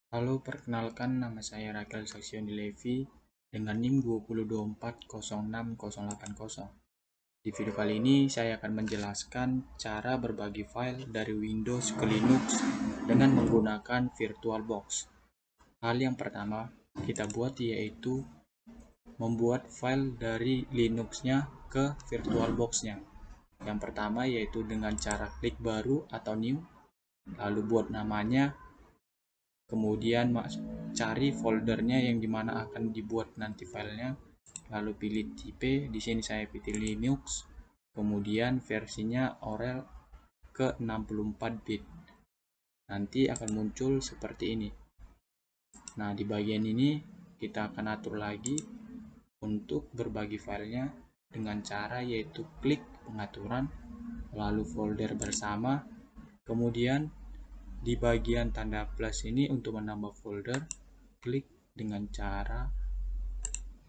Halo, perkenalkan nama saya Rakel Saksioni Levi dengan NIM 2024060080. Di video kali ini saya akan menjelaskan cara berbagi file dari Windows ke Linux dengan menggunakan VirtualBox. Hal yang pertama kita buat yaitu membuat file dari Linux-nya ke VirtualBox-nya. Yang pertama yaitu dengan cara klik baru atau new, lalu buat namanya. Kemudian cari foldernya yang dimana akan dibuat nanti filenya, lalu pilih tipe. Di sini saya pilih Linux, kemudian versinya Orel ke 64 bit. Nanti akan muncul seperti ini. Nah, di bagian ini kita akan atur lagi untuk berbagi filenya dengan cara yaitu klik pengaturan, lalu folder bersama, kemudian di bagian tanda plus ini untuk menambah folder, klik dengan cara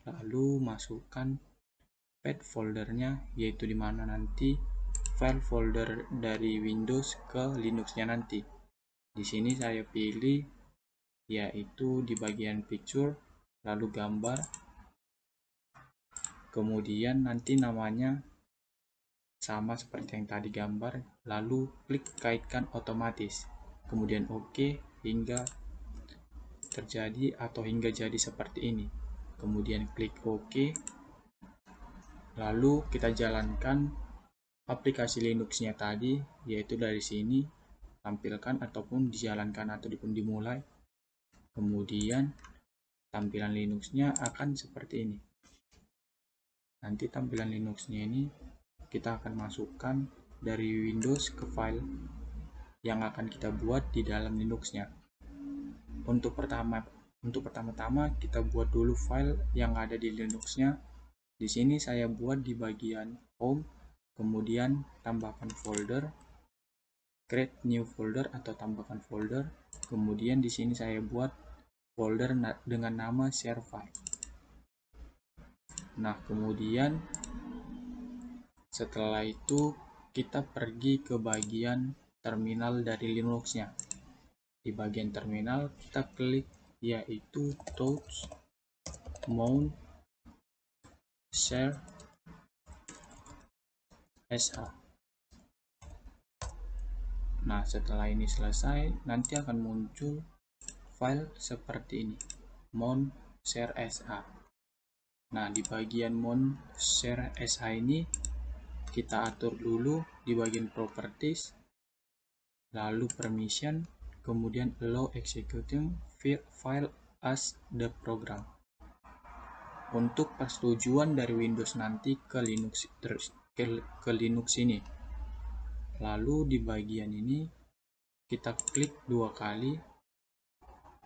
lalu masukkan path foldernya, yaitu dimana nanti file folder dari Windows ke Linux-nya nanti. Di sini saya pilih yaitu di bagian picture, lalu gambar, kemudian nanti namanya sama seperti yang tadi gambar, lalu klik kaitkan otomatis, kemudian OK hingga terjadi atau hingga jadi seperti ini. Kemudian klik OK, lalu kita jalankan aplikasi Linux-nya tadi, yaitu dari sini tampilkan ataupun dijalankan ataupun dimulai. Kemudian tampilan Linux-nya akan seperti ini. Nanti tampilan Linux-nya ini kita akan masukkan dari Windows ke file yang akan kita buat di dalam Linux-nya. Untuk pertama-tama kita buat dulu file yang ada di Linux-nya. Di sini saya buat di bagian home, kemudian tambahkan folder, create new folder atau tambahkan folder. Kemudian di sini saya buat folder dengan nama share file. Nah, kemudian setelah itu kita pergi ke bagian terminal dari Linux-nya. Di bagian terminal kita klik yaitu touch mount share sh. Nah, setelah ini selesai, nanti akan muncul file seperti ini, mount share sh. Nah, di bagian mount share sh ini kita atur dulu di bagian properties, lalu permission, kemudian allow executing file as the program. Untuk persetujuan dari Windows nanti ke Linux ini. Lalu di bagian ini kita klik 2 kali.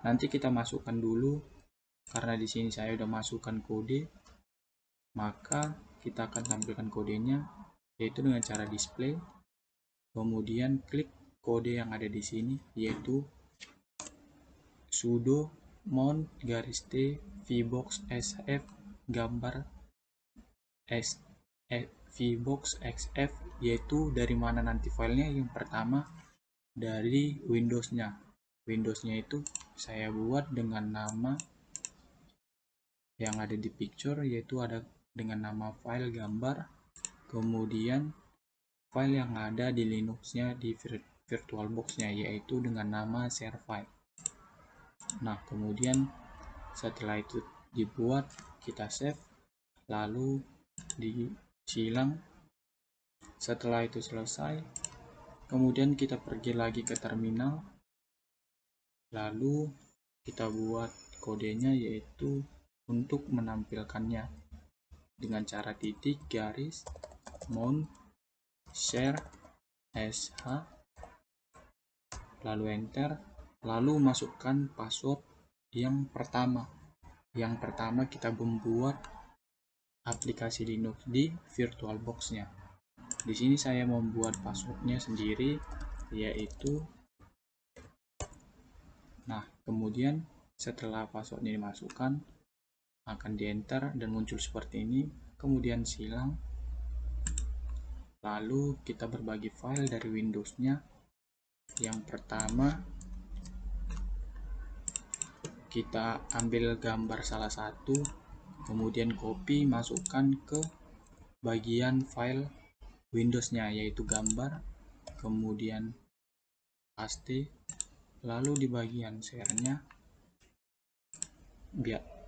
Nanti kita masukkan dulu, karena di sini saya sudah masukkan kode, maka kita akan tampilkan kodenya yaitu dengan cara display. Kemudian klik kode yang ada di sini yaitu sudo mount --t vbox sf gambar vbox xf, yaitu dari mana nanti filenya. Yang pertama dari Windows-nya itu saya buat dengan nama yang ada di picture, yaitu ada dengan nama file gambar. Kemudian file yang ada di Linux-nya di VirtualBox-nya yaitu dengan nama share file. Nah, kemudian setelah itu dibuat, kita save, lalu disilang. Setelah itu selesai, kemudian kita pergi lagi ke terminal, lalu kita buat kodenya yaitu untuk menampilkannya dengan cara titik garis mount share sh, lalu enter, lalu masukkan password yang pertama. Yang pertama kita membuat aplikasi Linux di VirtualBox-nya. Di sini saya membuat passwordnya sendiri yaitu, nah kemudian setelah passwordnya dimasukkan akan di enter dan muncul seperti ini. Kemudian silang, lalu kita berbagi file dari Windows-nya. Yang pertama kita ambil gambar salah satu, kemudian copy, masukkan ke bagian file Windows-nya, yaitu gambar, kemudian paste, lalu di bagian share-nya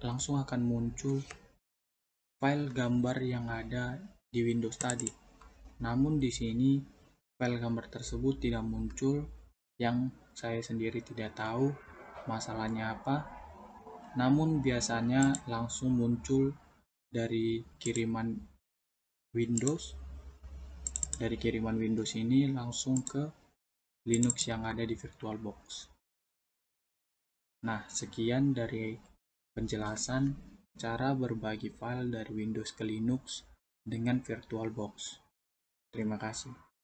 langsung akan muncul file gambar yang ada di Windows tadi. Namun di sini file gambar tersebut tidak muncul, yang saya sendiri tidak tahu masalahnya apa. Namun biasanya langsung muncul dari kiriman Windows. Dari kiriman Windows ini langsung ke Linux yang ada di VirtualBox. Nah, sekian dari penjelasan cara berbagi file dari Windows ke Linux dengan VirtualBox. Terima kasih.